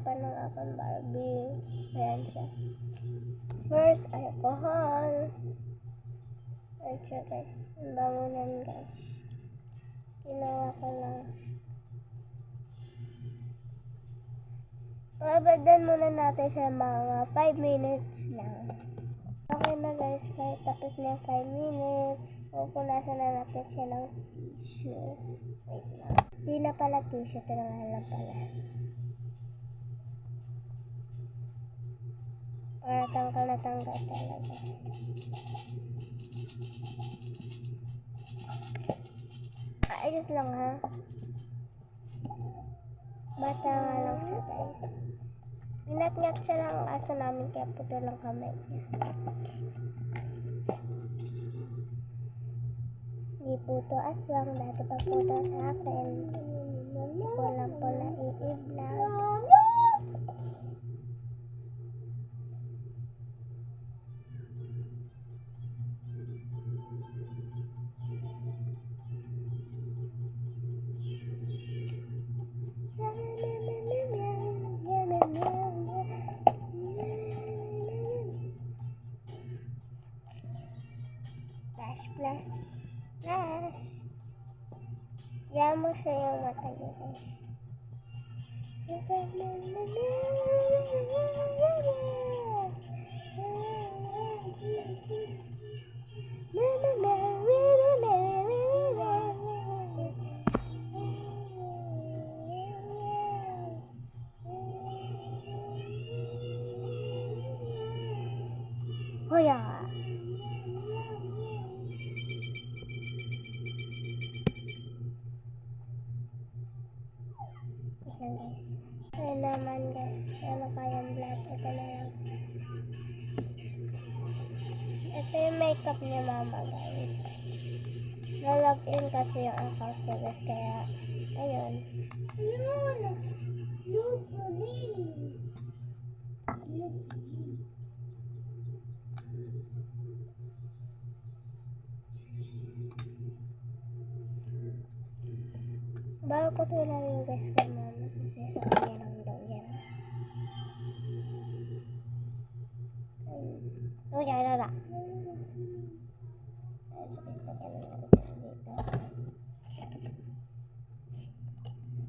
pa ng aking Barbie. Ayan siya. First, alcohol. Ayan siya guys. Ang bango nun guys. Ginawa ko lang. Pabadan muna natin sa mga 5 minutes lang. Okay na guys, tapos na 5 minutes. Pupunasan na natin siya ng tissue. Wait lang. Hindi na pala tissue, tinangal lang pala. Para tanggal na tanggal talaga. Ayos lang ha. Bata nga lang siya guys. Inat-ngat siya ng aso namin kaya puto lang kamay niya. Hindi po to aswang, dati pa po to sa akin. Hindi ko lang po na i-vlog. Flash. Yan mo siya yung mata niya guys. Hoya! Yan guys. Ayan naman guys. Ano kayang blush? Ito na lang. Ito yung makeup niya mama guys. Na-login kasi yung account ko guys. Kaya, ayun. Bago ko ito lang yung guys kay mama. Kasi sa kanya lang daw yan. Oh, yan na.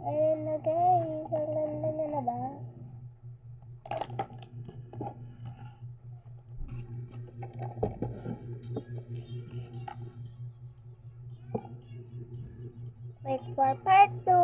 Ayun na guys. Ang ganda niya na ba? Wait for part 2.